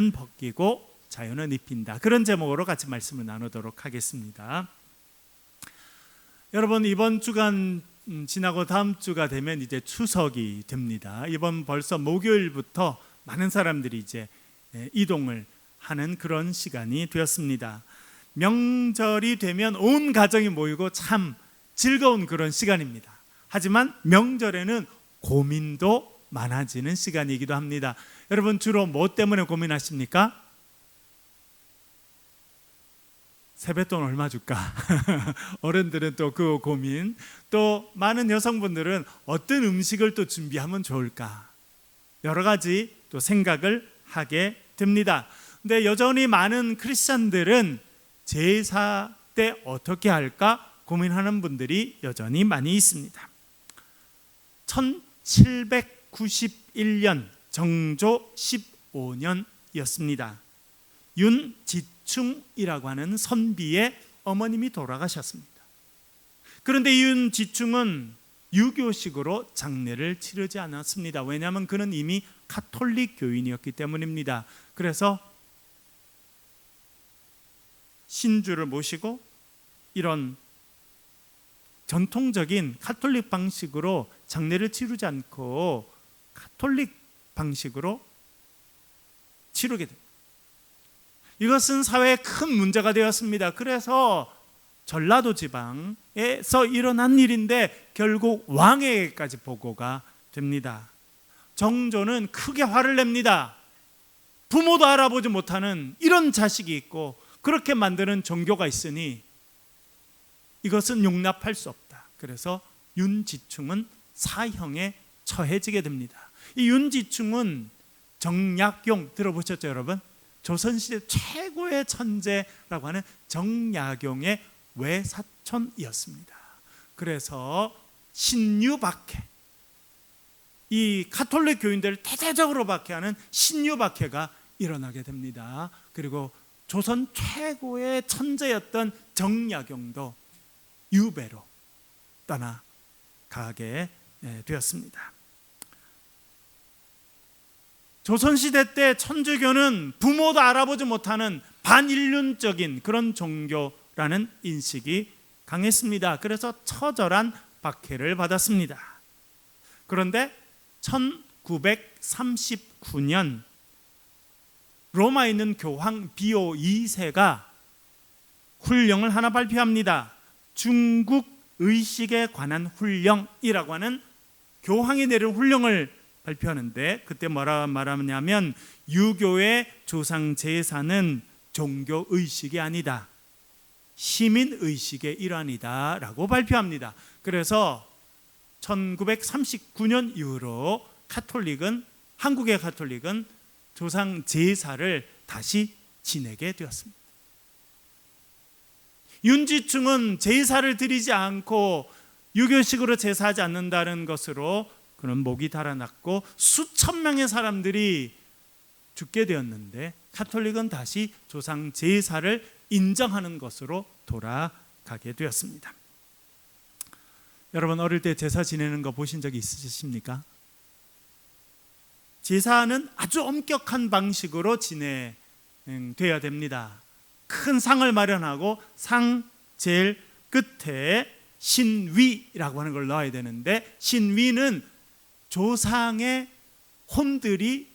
은혜는 벗기고 자유는 입힌다. 그런 제목으로 같이 말씀을 나누도록 하겠습니다. 여러분, 이번 주간 지나고 다음 주가 되면 이제 추석이 됩니다. 이번 벌써 목요일부터 많은 사람들이 이제 이동을 하는 그런 시간이 되었습니다. 명절이 되면 온 가정이 모이고 참 즐거운 그런 시간입니다. 하지만 명절에는 고민도 많아지는 시간이기도 합니다. 여러분, 주로 뭐 때문에 고민하십니까? 세뱃돈 얼마 줄까? 어른들은 또 그 고민, 또 많은 여성분들은 어떤 음식을 또 준비하면 좋을까? 여러 가지 또 생각을 하게 됩니다. 근데 여전히 많은 크리스찬들은 제사 때 어떻게 할까 고민하는 분들이 여전히 많이 있습니다. 1791년 정조 15년이었습니다. 윤지충이라고 하는 선비의 어머님이 돌아가셨습니다. 그런데 윤지충은 유교식으로 장례를 치르지 않았습니다. 왜냐하면 그는 이미 가톨릭 교인이었기 때문입니다. 그래서 신주를 모시고 이런 전통적인 가톨릭 방식으로 장례를 치르지 않고 가톨릭 방식으로 치르게 됩니다. 이것은 사회에 큰 문제가 되었습니다. 그래서 전라도 지방에서 일어난 일인데 결국 왕에게까지 보고가 됩니다. 정조는 크게 화를 냅니다. 부모도 알아보지 못하는 이런 자식이 있고 그렇게 만드는 종교가 있으니 이것은 용납할 수 없다. 그래서 윤지충은 사형에 처해지게 됩니다. 이 윤지충은 정약용 들어보셨죠, 여러분? 조선시대 최고의 천재라고 하는 정약용의 외사촌이었습니다. 그래서 신유박해, 이 가톨릭 교인들을 대대적으로 박해하는 신유박해가 일어나게 됩니다. 그리고 조선 최고의 천재였던 정약용도 유배로 떠나가게 되었습니다. 조선시대 때 천주교는 부모도 알아보지 못하는 반인륜적인 그런 종교라는 인식이 강했습니다. 그래서 처절한 박해를 받았습니다. 그런데 1939년 로마에 있는 교황 비오 2세가 훈령을 하나 발표합니다. 중국 의식에 관한 훈령이라고 하는 교황이 내린 훈령을 발표하는데, 그때 뭐라 말하냐면 유교의 조상 제사는 종교 의식이 아니다, 시민 의식의 일환이다 라고 발표합니다. 그래서 1939년 이후로 한국의 가톨릭은 조상 제사를 다시 지내게 되었습니다. 윤지충은 제사를 드리지 않고 유교식으로 제사하지 않는다는 것으로 그는 목이 달아났고 수천 명의 사람들이 죽게 되었는데, 가톨릭은 다시 조상 제사를 인정하는 것으로 돌아가게 되었습니다. 여러분, 어릴 때 제사 지내는 거 보신 적이 있으십니까? 제사는 아주 엄격한 방식으로 진행돼야 됩니다. 큰 상을 마련하고 상 제일 끝에 신위라고 하는 걸 넣어야 되는데, 신위는 조상의 혼들이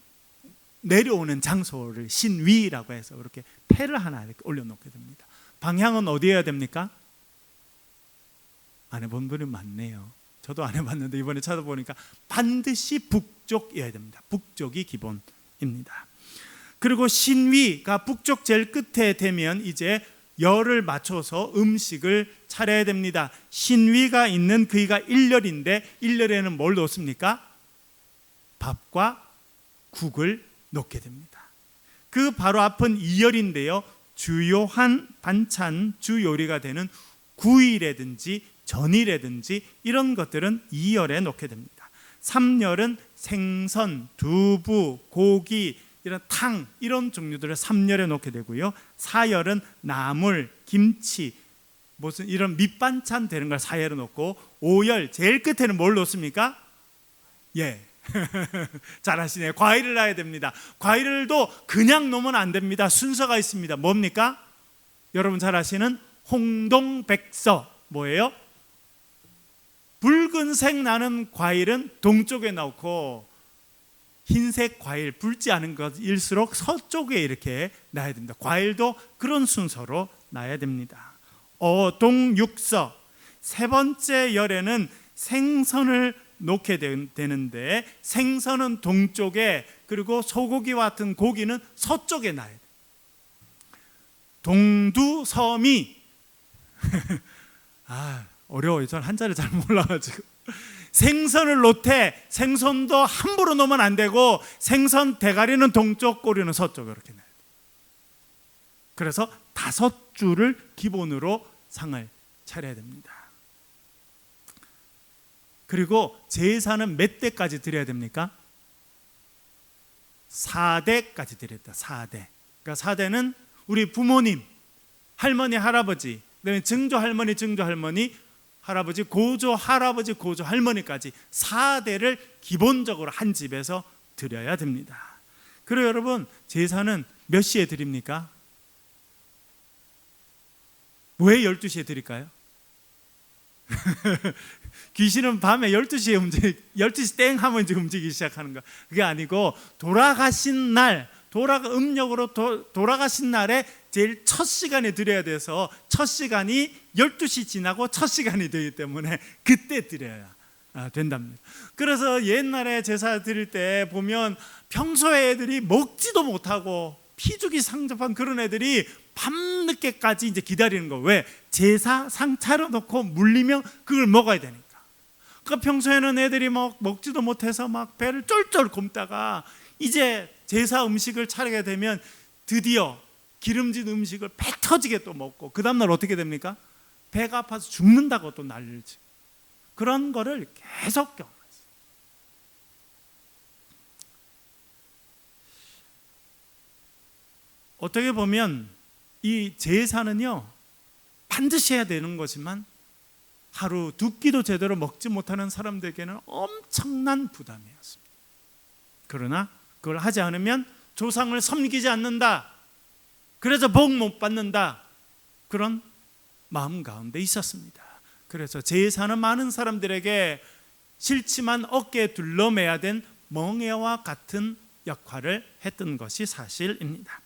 내려오는 장소를 신위라고 해서 이렇게 패를 하나 이렇게 올려놓게 됩니다. 방향은 어디에 해야 됩니까? 안 해본 분이 많네요. 저도 안 해봤는데 이번에 찾아보니까 반드시 북쪽이어야 됩니다. 북쪽이 기본입니다. 그리고 신위가 북쪽 제일 끝에 되면 이제 열을 맞춰서 음식을 차려야 됩니다. 신위가 있는 그이가 1열인데 1열에는 뭘 넣습니까? 밥과 국을 넣게 됩니다. 그 바로 앞은 2열인데요, 주요한 반찬, 주요리가 되는 구이라든지 전이라든지 이런 것들은 2열에 넣게 됩니다. 3열은 생선, 두부, 고기, 이런 탕, 이런 종류들을 3열에 넣게 되고요. 4열은 나물, 김치, 무슨 이런 밑반찬 되는 걸 4열에 넣고, 5열 제일 끝에는 뭘 넣습니까? 잘하시네요. 과일을 낳아야 됩니다. 과일도 그냥 놓으면 안 됩니다. 순서가 있습니다. 뭡니까? 여러분 잘 아시는 홍동백서. 뭐예요? 붉은색 나는 과일은 동쪽에 넣고 흰색 과일, 붉지 않은 것일수록 서쪽에 이렇게 놔야 됩니다. 과일도 그런 순서로 놔야 됩니다. 어동육서. 세 번째 열에는 생선을 놓게 되는데 생선은 동쪽에, 그리고 소고기와 같은 고기는 서쪽에 놔야 돼요. 동두서미. 어려워요. 저는 한자를 잘 몰라가지고. 생선을 놓되 생선도 함부로 놓으면 안 되고 생선 대가리는 동쪽, 꼬리는 서쪽 이렇게 놔야 돼요. 그래서 5줄을 기본으로 상을 차려야 됩니다. 그리고 제사는 몇 대까지 드려야 됩니까? 4대까지 드려야 됩니다. 4대. 그러니까 4대는 우리 부모님, 할머니, 할아버지, 그다음에 증조 할머니, 증조 할머니, 할아버지, 고조 할아버지, 고조 할머니까지 4대를 기본적으로 한 집에서 드려야 됩니다. 그리고 여러분, 제사는 몇 시에 드립니까? 왜 12시에 드릴까요? 귀신은 밤에 12시에 12시 땡 하면 이제 움직이기 시작하는 거. 그게 아니고 돌아가신 날, 음력으로 돌아가신 날에 제일 첫 시간에 드려야 돼서 첫 시간이 12시 지나고 첫 시간이 되기 때문에 그때 드려야 된답니다. 그래서 옛날에 제사 드릴 때 보면 평소에 애들이 먹지도 못하고 피죽이 상접한 그런 애들이 밤늦게까지 이제 기다리는 거. 왜? 제사 상 차려놓고 물리면 그걸 먹어야 되니까. 그러니까 평소에는 애들이 먹지도 못해서 막 배를 쫄쫄 굶다가 이제 제사 음식을 차리게 되면 드디어 기름진 음식을 배 터지게 또 먹고 그 다음날 어떻게 됩니까? 배가 아파서 죽는다고 또 난리지. 그런 거를 계속 경험했어요. 어떻게 보면 이 제사는요 반드시 해야 되는 거지만 하루 두 끼도 제대로 먹지 못하는 사람들에게는 엄청난 부담이었습니다. 그러나 그걸 하지 않으면 조상을 섬기지 않는다, 그래서 복 못 받는다, 그런 마음 가운데 있었습니다. 그래서 제사는 많은 사람들에게 싫지만 어깨에 둘러매야 된 멍에와 같은 역할을 했던 것이 사실입니다.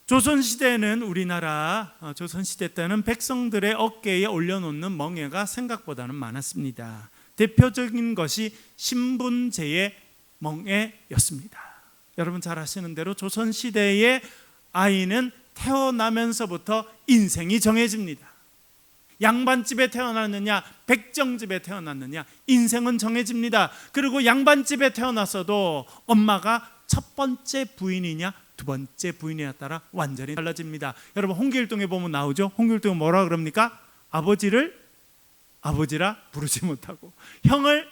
조선시대에는 우리나라 조선시대 때는 백성들의 어깨에 올려놓는 멍에가 생각보다는 많았습니다. 대표적인 것이 신분제의 멍에였습니다. 여러분 잘 아시는 대로 조선시대의 아이는 태어나면서부터 인생이 정해집니다. 양반집에 태어났느냐 백정집에 태어났느냐 인생은 정해집니다. 그리고 양반집에 태어났어도 엄마가 첫 번째 부인이냐 두 번째 부인에 따라 완전히 달라집니다. 여러분 홍길동에 보면 나오죠. 홍길동은 뭐라 그럽니까? 아버지를 아버지라 부르지 못하고 형을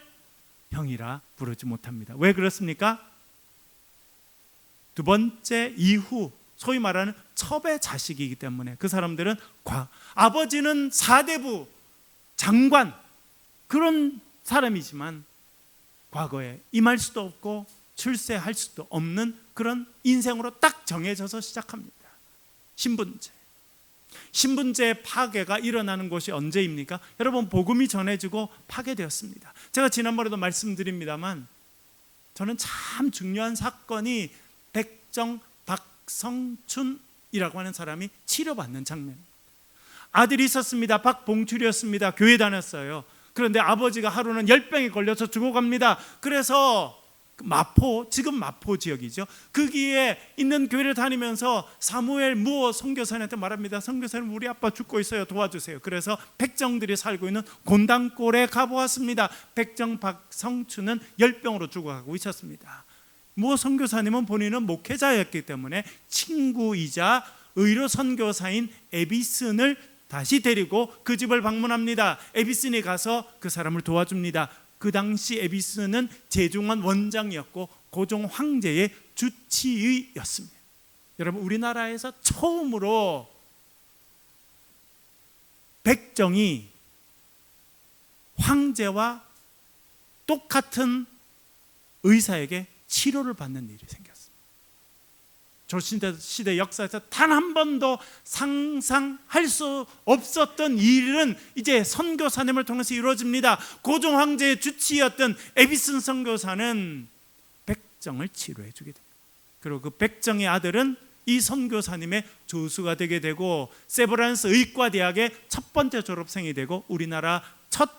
형이라 부르지 못합니다. 왜 그렇습니까? 두 번째 이후 소위 말하는 첩의 자식이기 때문에 그 사람들은 아버지는 사대부 장관 그런 사람이지만 과거에 임할 수도 없고 출세할 수도 없는 그런 인생으로 딱 정해져서 시작합니다. 신분제 파괴가 일어나는 곳이 언제입니까? 여러분 복음이 전해지고 파괴되었습니다. 제가 지난번에도 말씀드립니다만 저는 참 중요한 사건이 백정 박성춘이라고 하는 사람이 치료받는 장면입니다. 아들이 있었습니다. 박봉출이었습니다. 교회 다녔어요. 그런데 아버지가 하루는 열병에 걸려서 죽어갑니다. 그래서 마포, 지금 마포 지역이죠. 거기에 있는 교회를 다니면서 사무엘 무어 선교사님한테 말합니다. 선교사님 우리 아빠 죽고 있어요. 도와주세요. 그래서 백정들이 살고 있는 곤단골에 가보았습니다. 백정 박성춘은 열병으로 죽어가고 있었습니다. 무어 선교사님은 본인은 목회자였기 때문에 친구이자 의료 선교사인 에비슨을 다시 데리고 그 집을 방문합니다. 에비슨이 가서 그 사람을 도와줍니다. 그 당시 에비스는 제중원 원장이었고 고종 황제의 주치의였습니다. 여러분 우리나라에서 처음으로 백정이 황제와 똑같은 의사에게 치료를 받는 일이 생겼습니다. 조선시대 역사에서 단 한 번도 상상할 수 없었던 일은 이제 선교사님을 통해서 이루어집니다. 고종 황제의 주치였던 에비슨 선교사는 백정을 치료해 주게 됩니다. 그리고 그 백정의 아들은 이 선교사님의 조수가 되게 되고 세브란스 의과대학의 첫 번째 졸업생이 되고 우리나라 첫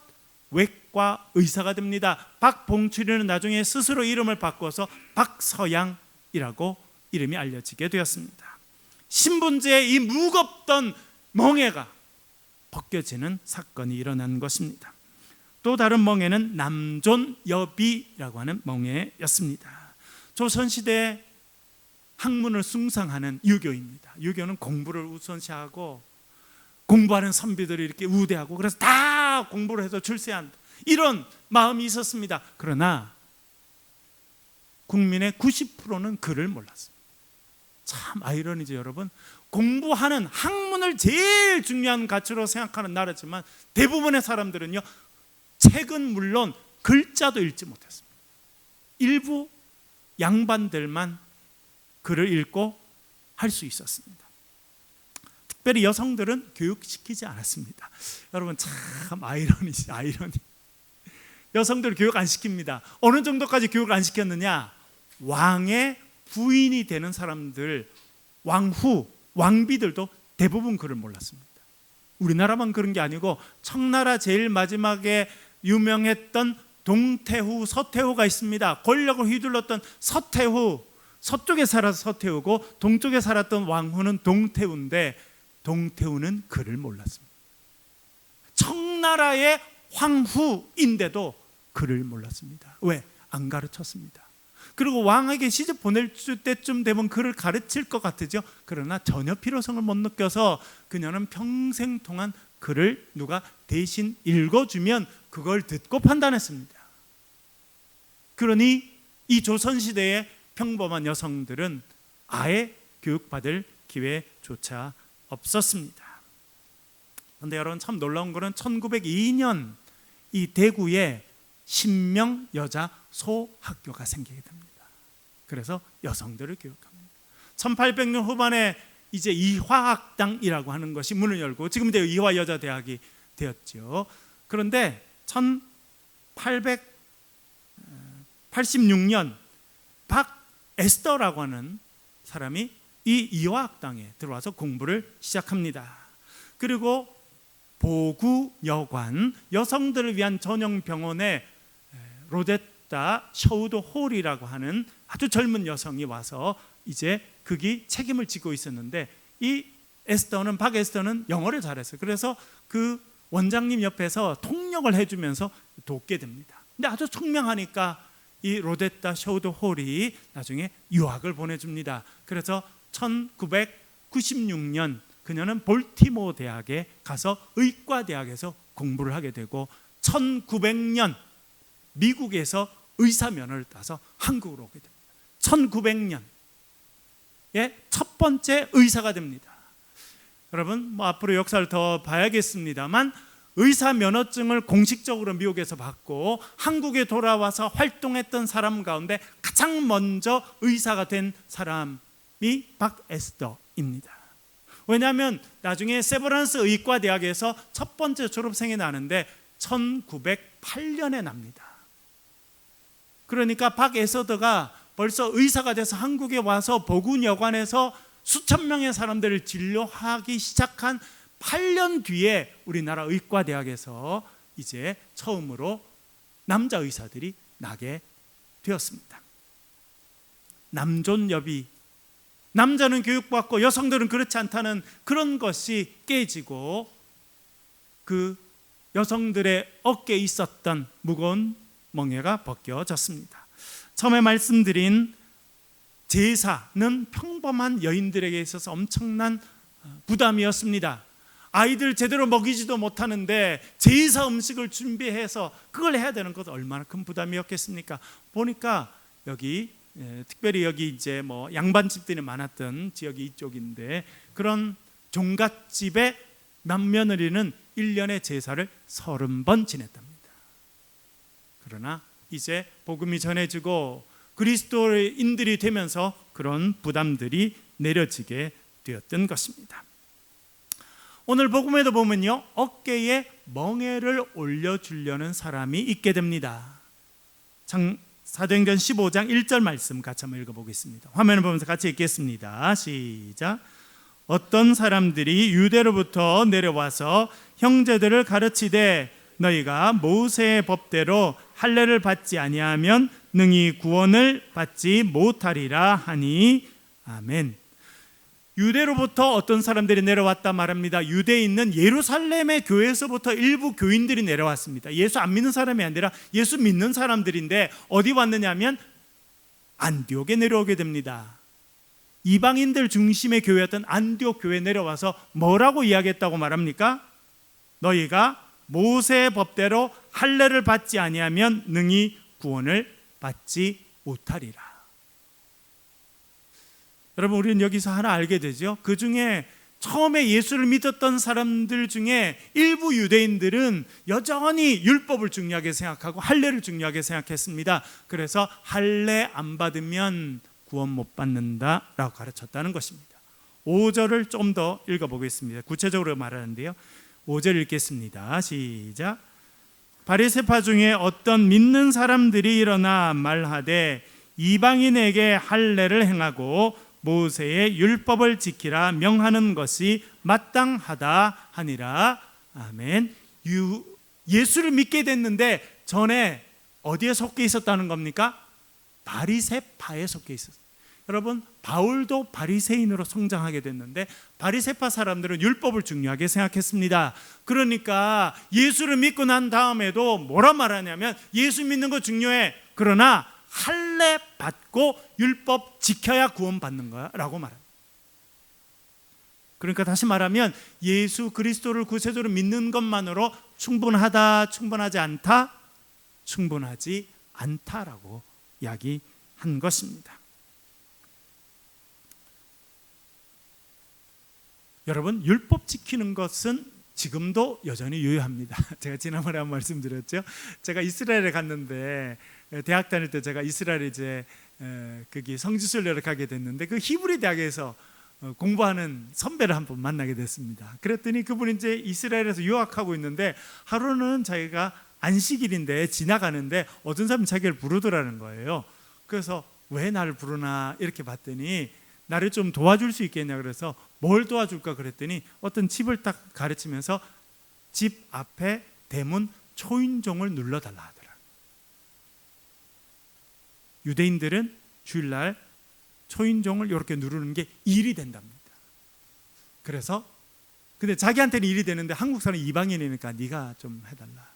외과 의사가 됩니다. 박봉출이는 나중에 스스로 이름을 바꿔서 박서양이라고 이름이 알려지게 되었습니다. 신분제의 이 무겁던 멍에가 벗겨지는 사건이 일어난 것입니다. 또 다른 멍에는 남존여비라고 하는 멍에였습니다. 조선시대 학문을 숭상하는 유교입니다. 유교는 공부를 우선시하고 공부하는 선비들을 이렇게 우대하고 그래서 다 공부를 해서 출세한다, 이런 마음이 있었습니다. 그러나 국민의 90%는 글을 몰랐습니다. 참 아이러니죠, 여러분. 공부하는 학문을 제일 중요한 가치로 생각하는 나라지만 대부분의 사람들은요, 책은 물론 글자도 읽지 못했습니다. 일부 양반들만 글을 읽고 할 수 있었습니다. 특별히 여성들은 교육시키지 않았습니다. 여러분 참 아이러니지, 아이러니. 여성들 교육 안 시킵니다. 어느 정도까지 교육을 안 시켰느냐? 왕의 부인이 되는 사람들, 왕후, 왕비들도 대부분 글을 몰랐습니다. 우리나라만 그런 게 아니고 청나라 제일 마지막에 유명했던 동태후, 서태후가 있습니다. 권력을 휘둘렀던 서태후, 서쪽에 살아서 서태후고 동쪽에 살았던 왕후는 동태후인데 동태후는 글을 몰랐습니다. 청나라의 황후인데도 글을 몰랐습니다. 왜? 안 가르쳤습니다. 그리고 왕에게 시집 보낼 때쯤 되면 글을 가르칠 것 같으죠. 그러나 전혀 필요성을 못 느껴서 그녀는 평생 동안 글을 누가 대신 읽어주면 그걸 듣고 판단했습니다. 그러니 이 조선시대의 평범한 여성들은 아예 교육받을 기회조차 없었습니다. 그런데 여러분 참 놀라운 것은 1902년 이 대구에 신명 여자 소학교가 생기게 됩니다. 그래서 여성들을 교육합니다. 1800년 후반에 이제 이화학당이라고 하는 것이 문을 열고 지금 이제 이화여자대학이 되었죠. 그런데 1886년 박에스더라고 하는 사람이 이 이화학당에 들어와서 공부를 시작합니다. 그리고 보구여관, 여성들을 위한 전용 병원에 로데타 셔우드 홀이라고 하는 아주 젊은 여성이 와서 이제 그게 책임을 지고 있었는데 이 박에스더는 영어를 잘했어요. 그래서 그 원장님 옆에서 통역을 해주면서 돕게 됩니다. 근데 아주 총명하니까 이 로데타 셔우드 홀이 나중에 유학을 보내줍니다. 그래서 1996년 그녀는 볼티모어 대학에 가서 의과대학에서 공부를 하게 되고 1900년 미국에서 의사 면허를 따서 한국으로 오게 됩니다. 1900년에 첫 번째 의사가 됩니다. 여러분 뭐 앞으로 역사를 더 봐야겠습니다만 의사 면허증을 공식적으로 미국에서 받고 한국에 돌아와서 활동했던 사람 가운데 가장 먼저 의사가 된 사람이 박에스더입니다. 왜냐하면 나중에 세브란스 의과대학에서 첫 번째 졸업생이 나는데 1908년에 납니다. 그러니까 박에스더가 벌써 의사가 돼서 한국에 와서 보군여관에서 수천 명의 사람들을 진료하기 시작한 8년 뒤에 우리나라 의과대학에서 이제 처음으로 남자 의사들이 나게 되었습니다. 남존여비, 남자는 교육받고 여성들은 그렇지 않다는 그런 것이 깨지고 그 여성들의 어깨에 있었던 무거운 멍에가 벗겨졌습니다. 처음에 말씀드린 제사는 평범한 여인들에게 있어서 엄청난 부담이었습니다. 아이들 제대로 먹이지도 못하는데 제사 음식을 준비해서 그걸 해야 되는 것 얼마나 큰 부담이었겠습니까? 보니까 여기 특별히 여기 이제 뭐 양반집들이 많았던 지역이 이쪽인데 그런 종갓집의 맏며느리는 1년의 제사를 30번 지냈답니다. 그러나 이제 복음이 전해지고 그리스도인들이 되면서 그런 부담들이 내려지게 되었던 것입니다. 오늘 복음에도 보면요, 어깨에 멍에를 올려주려는 사람이 있게 됩니다. 사도행전 15장 1절 말씀 같이 한번 읽어보겠습니다. 화면을 보면서 같이 읽겠습니다. 시작. 어떤 사람들이 유대로부터 내려와서 형제들을 가르치되 너희가 모세의 법대로 할례를 받지 아니하면 능히 구원을 받지 못하리라 하니. 아멘. 유대로부터 어떤 사람들이 내려왔다 말합니다. 유대에 있는 예루살렘의 교회에서부터 일부 교인들이 내려왔습니다. 예수 안 믿는 사람이 아니라 예수 믿는 사람들인데 어디 왔느냐 하면 안디옥에 내려오게 됩니다. 이방인들 중심의 교회였던 안디옥 교회에 내려와서 뭐라고 이야기했다고 말합니까? 너희가 모세의 법대로 할례를 받지 아니하면 능히 구원을 받지 못하리라. 여러분, 우리는 여기서 하나 알게 되죠. 그 중에 처음에 예수를 믿었던 사람들 중에 일부 유대인들은 여전히 율법을 중요하게 생각하고 할례를 중요하게 생각했습니다. 그래서 할례 안 받으면 구원 못 받는다라고 가르쳤다는 것입니다. 5절을 좀 더 읽어보겠습니다. 구체적으로 말하는데요, 5절 읽겠습니다. 시작. 바리새파 중에 어떤 믿는 사람들이 일어나 말하되 이방인에게 할례를 행하고 모세의 율법을 지키라 명하는 것이 마땅하다 하니라. 아멘. 예수를 믿게 됐는데 전에 어디에 속해 있었다는 겁니까? 바리새파에 속해 있었어요. 여러분, 바울도 바리새인으로 성장하게 됐는데 바리새파 사람들은 율법을 중요하게 생각했습니다. 그러니까 예수를 믿고 난 다음에도 뭐라 말하냐면 예수 믿는 거 중요해. 그러나 할례 받고 율법 지켜야 구원받는 거야 라고 말합니다. 그러니까 다시 말하면 예수 그리스도를 구세주로 믿는 것만으로 충분하다, 충분하지 않다, 충분하지 않다라고 이야기한 것입니다. 여러분, 율법 지키는 것은 지금도 여전히 유효합니다. 제가 지난번에 한 말씀드렸죠. 제가 이스라엘에 갔는데 대학 다닐 때 제가 이스라엘에 이제 거기 성지순례를 가게 됐는데 그 히브리 대학에서 공부하는 선배를 한 번 만나게 됐습니다. 그랬더니 그분이 이제 이스라엘에서 유학하고 있는데 하루는 자기가 안식일인데 지나가는데 어떤 사람이 자기를 부르더라는 거예요. 그래서 왜 나를 부르나 이렇게 봤더니 나를 좀 도와줄 수 있겠냐 그래서 뭘 도와줄까 그랬더니 어떤 집을 딱 가르치면서 집 앞에 대문 초인종을 눌러달라 하더라. 유대인들은 주일날 초인종을 이렇게 누르는 게 일이 된답니다. 그래서 근데 자기한테는 일이 되는데 한국 사람 이방인이니까 네가 좀 해달라.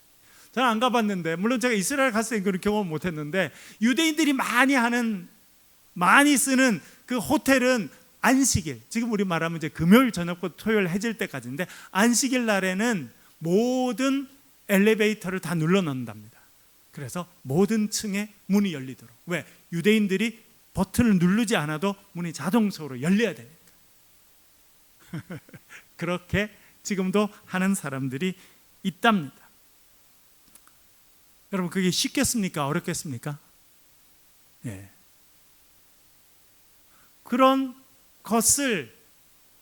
저는 안 가봤는데 물론 제가 이스라엘 갔을 때 그런 경험 못했는데 유대인들이 많이 쓰는 그 호텔은 안식일, 지금 우리 말하면 이제 금요일 저녁부터 토요일 해질 때까지인데 안식일 날에는 모든 엘리베이터를 다 눌러 넣는답니다. 그래서 모든 층에 문이 열리도록. 왜? 유대인들이 버튼을 누르지 않아도 문이 자동적으로 열려야 되니까. 그렇게 지금도 하는 사람들이 있답니다. 여러분, 그게 쉽겠습니까? 어렵겠습니까? 예. 그런 것을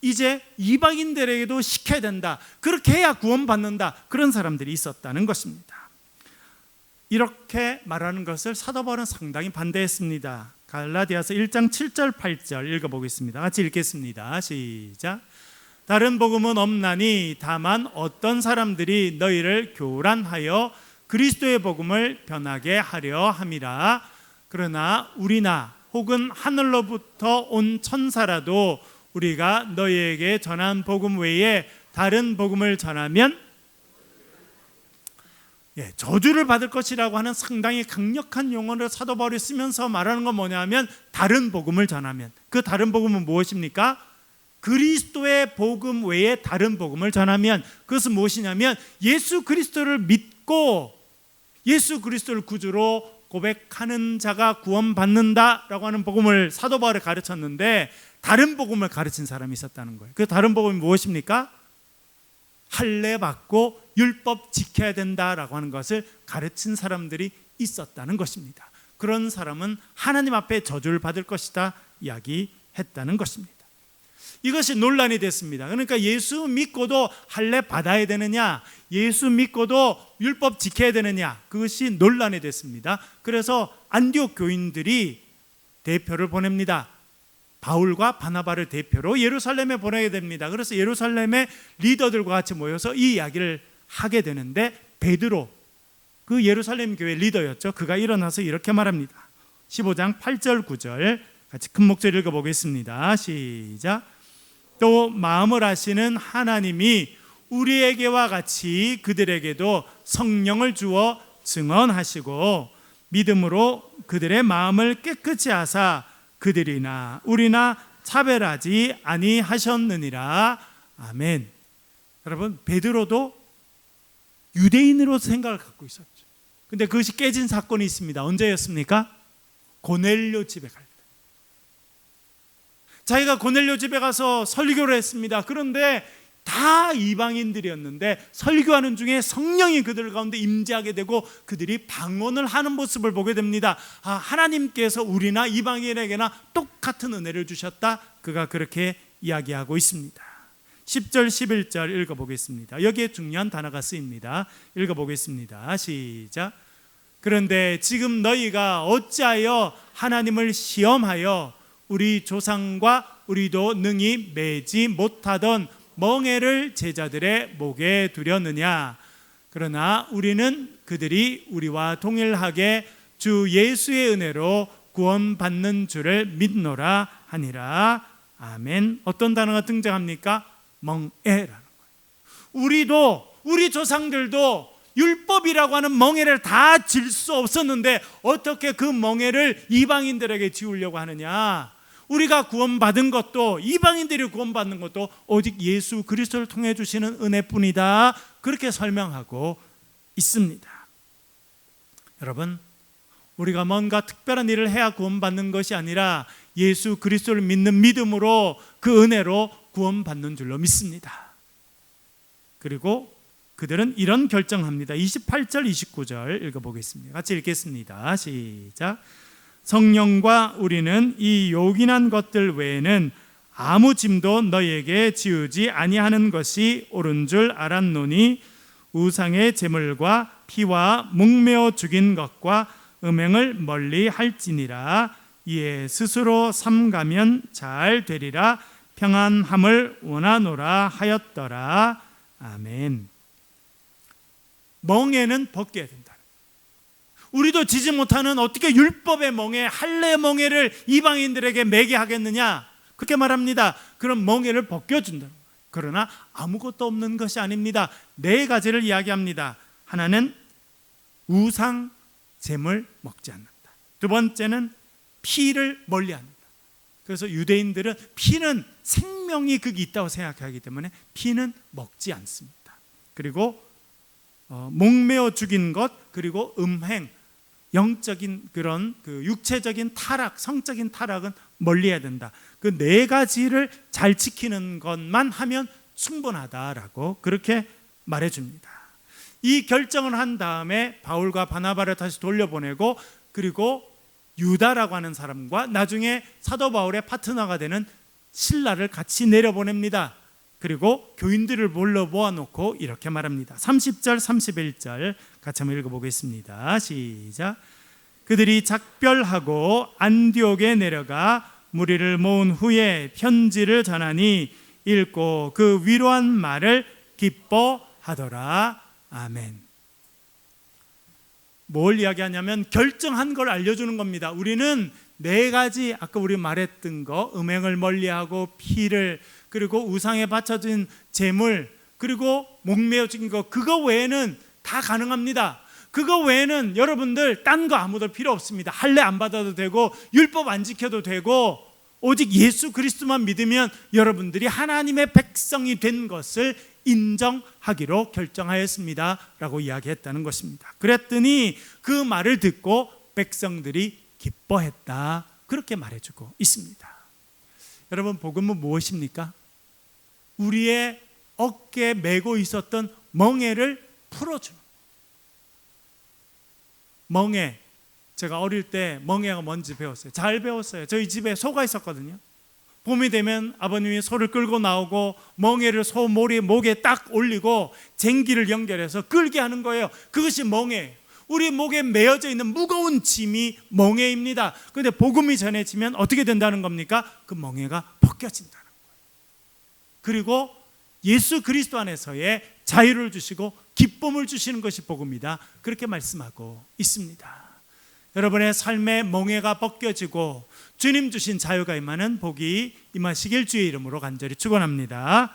이제 이방인들에게도 시켜야 된다. 그렇게 해야 구원받는다. 그런 사람들이 있었다는 것입니다. 이렇게 말하는 것을 사도 바울은 상당히 반대했습니다. 갈라디아서 1장 7절 8절 읽어보겠습니다. 같이 읽겠습니다. 시작. 다른 복음은 없나니 다만 어떤 사람들이 너희를 교란하여 그리스도의 복음을 변하게 하려 함이라. 그러나 우리나 혹은 하늘로부터 온 천사라도 우리가 너희에게 전한 복음 외에 다른 복음을 전하면 저주를 받을 것이라고 하는 상당히 강력한 용어를 사도 바울이 쓰면서 말하는 건 뭐냐면 다른 복음을 전하면, 그 다른 복음은 무엇입니까? 그리스도의 복음 외에 다른 복음을 전하면, 그것은 무엇이냐면 예수 그리스도를 믿고 예수 그리스도를 구주로 고백하는 자가 구원받는다라고 하는 복음을 사도 바울이 가르쳤는데 다른 복음을 가르친 사람이 있었다는 거예요. 그 다른 복음이 무엇입니까? 할례 받고 율법 지켜야 된다라고 하는 것을 가르친 사람들이 있었다는 것입니다. 그런 사람은 하나님 앞에 저주를 받을 것이다 이야기했다는 것입니다. 이것이 논란이 됐습니다. 그러니까 예수 믿고도 할례 받아야 되느냐, 예수 믿고도 율법 지켜야 되느냐, 그것이 논란이 됐습니다. 그래서 안디옥 교인들이 대표를 보냅니다. 바울과 바나바를 대표로 예루살렘에 보내게 됩니다. 그래서 예루살렘의 리더들과 같이 모여서 이 이야기를 하게 되는데, 베드로, 그 예루살렘 교회 리더였죠. 그가 일어나서 이렇게 말합니다. 15장 8절 9절 같이 큰 목소리 읽어보겠습니다. 시작. 또 마음을 아시는 하나님이 우리에게와 같이 그들에게도 성령을 주어 증언하시고 믿음으로 그들의 마음을 깨끗이 하사 그들이나 우리나 차별하지 아니하셨느니라. 아멘. 여러분, 베드로도 유대인으로 생각을 갖고 있었죠. 근데 그것이 깨진 사건이 있습니다. 언제였습니까? 고넬료 집에 갈 때. 자기가 고넬료 집에 가서 설교를 했습니다. 그런데 다 이방인들이었는데 설교하는 중에 성령이 그들 가운데 임재하게 되고 그들이 방언을 하는 모습을 보게 됩니다. 하나님께서 우리나 이방인에게나 똑같은 은혜를 주셨다. 그가 그렇게 이야기하고 있습니다. 10절 11절 읽어보겠습니다. 여기에 중요한 단어가 쓰입니다. 읽어보겠습니다. 시작. 그런데 지금 너희가 어찌하여 하나님을 시험하여 우리 조상과 우리도 능히 매지 못하던 멍에를 제자들의 목에 두려느냐. 그러나 우리는 그들이 우리와 동일하게 주 예수의 은혜로 구원받는 줄을 믿노라 하니라. 아멘. 어떤 단어가 등장합니까? 멍에라는 거예요. 우리 조상들도 율법이라고 하는 멍에를 다 질 수 없었는데 어떻게 그 멍에를 이방인들에게 지우려고 하느냐. 우리가 구원받은 것도, 이방인들이 구원받는 것도 오직 예수 그리스도를 통해 주시는 은혜뿐이다. 그렇게 설명하고 있습니다. 여러분, 우리가 뭔가 특별한 일을 해야 구원받는 것이 아니라 예수 그리스도를 믿는 믿음으로 그 은혜로 구원받는 줄로 믿습니다. 그리고 그들은 이런 결정합니다. 28절 29절 읽어보겠습니다. 같이 읽겠습니다. 시작. 성령과 우리는 이 요긴한 것들 외에는 아무 짐도 너희에게 지우지 아니하는 것이 옳은 줄 알았노니 우상의 제물과 피와 목매어 죽인 것과 음행을 멀리 할지니라. 이에 스스로 삼가면 잘 되리라. 평안함을 원하노라 하였더라. 아멘. 멍에는 벗겨야 된다. 우리도 지지 못하는 어떻게 율법의 멍에, 할례 멍에를 이방인들에게 매게 하겠느냐, 그렇게 말합니다. 그럼 멍에를 벗겨준다. 그러나 아무것도 없는 것이 아닙니다. 네 가지를 이야기합니다. 하나는 우상 제물 먹지 않는다. 두 번째는 피를 멀리한다. 그래서 유대인들은 피는 생명이 극이 있다고 생각하기 때문에 피는 먹지 않습니다. 그리고 목매어 죽인 것, 그리고 음행, 영적인 그런 그 육체적인 타락, 성적인 타락은 멀리해야 된다. 그 네 가지를 잘 지키는 것만 하면 충분하다라고 그렇게 말해줍니다. 이 결정을 한 다음에 바울과 바나바를 다시 돌려보내고, 그리고 유다라고 하는 사람과 나중에 사도 바울의 파트너가 되는 실라를 같이 내려보냅니다. 그리고 교인들을 불러 모아놓고 이렇게 말합니다. 30절 31절 같이 한번 읽어보겠습니다. 시작. 그들이 작별하고 안디옥에 내려가 무리를 모은 후에 편지를 전하니 읽고 그 위로한 말을 기뻐하더라. 아멘. 뭘 이야기하냐면 결정한 걸 알려주는 겁니다. 우리는 네 가지, 아까 우리 말했던 거, 음행을 멀리하고 피를, 그리고 우상에 바쳐진 제물, 그리고 목매어 죽인 거, 그거 외에는 다 가능합니다. 그거 외에는 여러분들 딴 거 아무도 필요 없습니다. 할례 안 받아도 되고 율법 안 지켜도 되고 오직 예수 그리스도만 믿으면 여러분들이 하나님의 백성이 된 것을 인정하기로 결정하였습니다 라고 이야기했다는 것입니다. 그랬더니 그 말을 듣고 백성들이 기뻐했다, 그렇게 말해주고 있습니다. 여러분, 복음은 무엇입니까? 우리의 어깨에 메고 있었던 멍에를 풀어주는, 멍에, 제가 어릴 때 멍에가 뭔지 배웠어요. 잘 배웠어요. 저희 집에 소가 있었거든요. 봄이 되면 아버님이 소를 끌고 나오고 멍에를 소 목에 딱 올리고 쟁기를 연결해서 끌게 하는 거예요. 그것이 멍에예요. 우리 목에 메어져 있는 무거운 짐이 멍에입니다. 그런데 복음이 전해지면 어떻게 된다는 겁니까? 그 멍에가 벗겨진다는 거예요. 그리고 예수 그리스도 안에서의 자유를 주시고 기쁨을 주시는 것이 복음이다. 그렇게 말씀하고 있습니다. 여러분의 삶의 멍에가 벗겨지고 주님 주신 자유가 임하는 복이 임하시길 주의 이름으로 간절히 축원합니다.